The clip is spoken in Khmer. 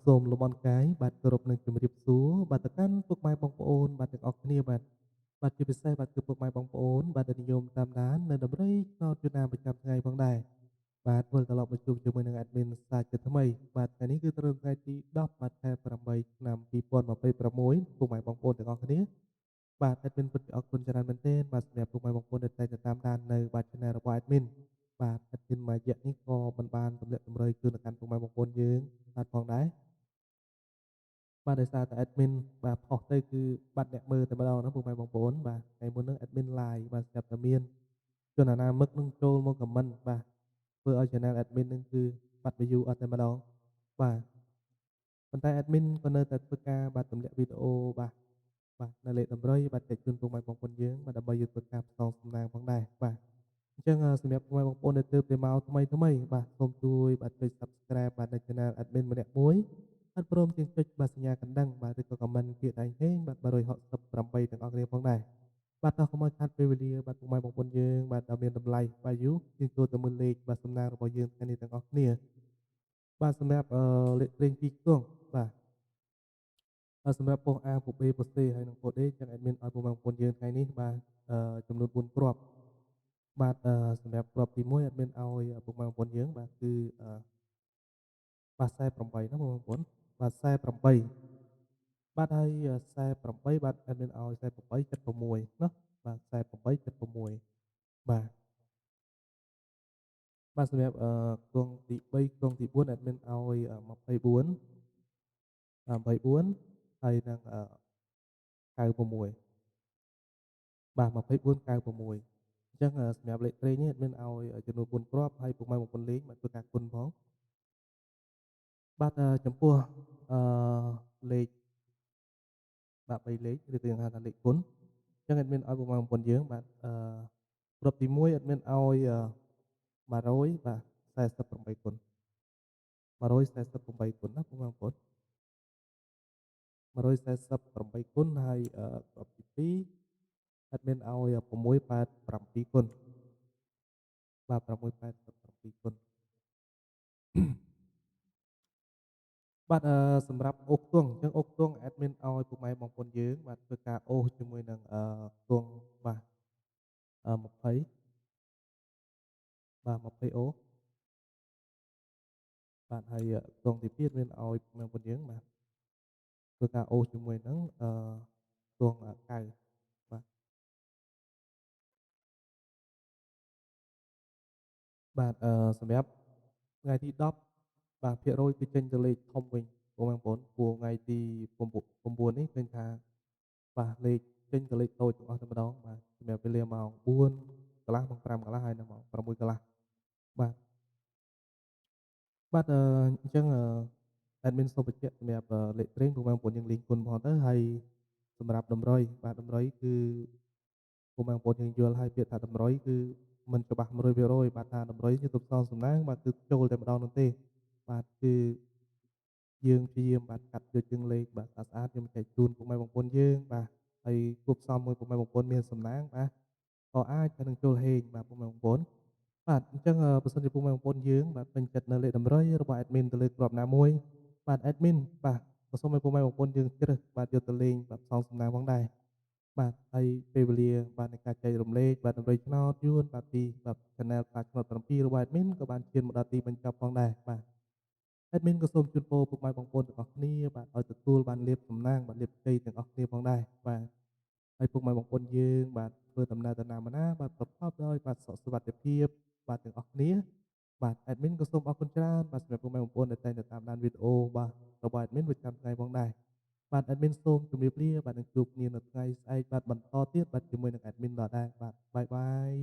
សូមលំអរកាយបាទគោរពនឹងជម្រាបសួរបាទទៅកាន់ពុកម៉ែបងប្អូនបាទទាំងអស់គ្នាបាទជាពិសេសបាទគឺពុកម៉ែបងប្អូនបាទដែលនិយមតាមដាននៅដំរីឆ្នោតវៀតណាមប្រចាំថ្ងៃផងដែរបាទវិលត្រឡប់មកជួបជាមួយនឹង admin សាជាថ្មីបាទថ្ងៃនេះគឺត្រូវថ្ងៃទី10បាទខែ8ឆ្នាំ2026ពុកម៉ែបងប្អូនទាំងអស់គ្នាបាទ admin ពិតជាអរគុណច្រើនមែនទែនបាទសម្រាប់ពុកម៉ែបងប្អូនដែលតែងតែតាមដាននៅបាទ channel របស់ admin បាទ admin មួយរយៈនេះក៏មិនបានទម្លាក់ទម្រើយជូនទៅកាន់ពុកម៉ែបងប្អូនយើងបាទផងដែរ បាទដោយសារតែ admin បាទផុសទៅគឺបាត់អ្នកមើលតែម្ដងណាពុកម៉ែបងប្អូនបាទថ្ងៃមុនហ្នឹង admin live បាទស្រាប់តែមានជនអនាមិកនឹងចូលមក comment បាទធ្វើឲ្យ channel admin ហ្នឹងគឺបាត់ view អត់តែម្ដងបាទប៉ុន្តែ admin ក៏នៅតែធ្វើការបាទទម្លាក់វីដេអូបាទនៅលេខតម្រុយបាទចែកជូនពុកម៉ែបងប្អូនយើងបាទដើម្បីយកធ្វើការផ្សងសំណាងផងដែរបាទអញ្ចឹងសម្រាប់ពុកម៉ែបងប្អូនដែលទើបតែមកថ្មីបាទសូមជួយបាទចុច subscribe បាទនៅ channel admin ម្នាក់មួយអត់ព្រមទាំងចុចបាទសញ្ញាកណ្ដឹងបាទឬក៏ comment ពាក្យដៃហេងបាទ368ទាំងអស់គ្នាផងដែរបាទតោះកុំឲ្យខាត់ពេលវេលាបាទពុកម៉ែបងប្អូនយើងបាទដ៏មានតម្លៃបាទយូយើងចូលទៅមើលលេខបាទសំណាងរបស់យើងថ្ងៃនេះទាំងអស់គ្នាបាទសម្រាប់លេខត្រេង2គង់បាទសម្រាប់ប៉ុស A ប៉ុស B ប៉ុស C ហើយនិងប៉ុស D ចឹងadminឲ្យពុកម៉ែបងប្អូនយើងថ្ងៃនេះបាទចំនួន4គ្រាប់បាទសម្រាប់គ្រាប់ទី1 admin ឲ្យពុកម៉ែបងប្អូនយើងបាទគឺបាទ48ណាបងប្អូនបាទ48បាទហើយ48បាទ admin ឲ្យ48 76ណាបាទ48 76បាទបាទសម្រាប់គងទី3គងទី4 admin ឲ្យ2424ហើយនិង96បាទ24 96អញ្ចឹងសម្រាប់លេខត្រេងនេះ admin ឲ្យចំនួន4គ្រាប់ហើយពុកម៉ែបងប្អូនលេងបាទធ្វើការគុណផងបាទចំពោះអឺលេខបាទ3លេខឬក៏យើងហៅថាលេខគុណអញ្ចឹង admin ឲ្យពុកម៉ែបងប្អូនយើងបាទគ្រាប់ទី1 admin ឲ្យ100បាទ48គុណ148គុណណាពុកម៉ែបងប្អូន148គុណហើយគ្រាប់ទី2 admin ឲ្យ687គុណបាទ687គុណបាទសម្រាប់អូសទង់អញ្ចឹងអូសទង់ admin ឲ្យពុកម៉ែបងប្អូនយើងបាទធ្វើការអូសជាមួយនឹងទង់បាទ20បាទ20អូសបាទហើយទង់ទី2 admin ឲ្យពុកម៉ែបងប្អូនយើងបាទធ្វើការអូសជាមួយនឹងទង់កៅបាទបាទសម្រាប់ថ្ងៃទី10បាទភាគរយគឺចេញទៅលេខធំវិញបងប្អូនព្រោះថ្ងៃទី9នេះឃើញថាបាទលេខចេញទៅលេខតូចទាំងអស់តែម្ដងបាទសម្រាប់វេលាម៉ោង4កន្លះម៉ោង5កន្លះហើយនិងម៉ោង6កន្លះបាទបាទអញ្ចឹងadmin សូមបញ្ជាក់សម្រាប់លេខត្រេងពុកម៉ែបងប្អូនយើងលេងគុណផងទៅហើយសម្រាប់តម្រុយបាទតម្រុយគឺពុកម៉ែបងប្អូនយើងយល់ហើយពាក្យថាតម្រុយគឺមិនច្បាស់100%បាទថាតម្រុយជាទប់សងសំណាងបាទគឺចូលតែម្ដងនោះទេបាទគឺយើងព្យាយាមបាទកាត់យកជើងលេខបាទស្អាតៗយកមកចែកជូនពុកម៉ែបងប្អូនយើងបាទហើយគួបផ្សំមួយពុកម៉ែបងប្អូនមានសំណាងបាទក៏អាចទៅនឹងចូលហេងបាទពុកម៉ែបងប្អូនបាទអញ្ចឹងបើសិនជាពុកម៉ែបងប្អូនយើងបាទពេញចិត្តនៅលេខតម្រុយរបស់ admin ទៅលើគ្រាប់ណាមួយបាទ admin បាទក៏សូមឲ្យពុកម៉ែបងប្អូនយើងជ្រើសបាទយកទៅលេងបាទផ្សងសំណាងផងដែរបាទហើយពេលវេលាបាទនៃការចែករំលែកបាទតម្រុយឆ្នោតយួនបាទពីបាទ channel ផ្សាយឆ្នោត7របស់ admin ក៏បានឈានមកដល់ទីបញ្ចប់ផងដែរបាទ admin ក៏សូមជូនពរពុកម៉ែបងប្អូនទាំងអស់គ្នាបាទឲ្យទទួលបានលាភសំណាងបាទលាភជ័យទាំងអស់គ្នាផងដែរបាទហើយពុកម៉ែបងប្អូនយើងបាទធ្វើដំណើរទៅណាមកណាបាទប្រកបដោយបាទសុខសុវត្ថិភាពបាទទាំងអស់គ្នាបាទ admin ក៏សូមអរគុណច្រើនបាទសម្រាប់ពុកម៉ែបងប្អូនដែលតែងតែតាមដានវីដេអូបាទរបស់ admin ប្រចាំថ្ងៃផងដែរបាទ admin សូមជម្រាបលាបាទនឹងជួបគ្នានៅថ្ងៃស្អែកបាទបន្តទៀតបាទជាមួយនឹង admin ដដែលបាទបាយបាយ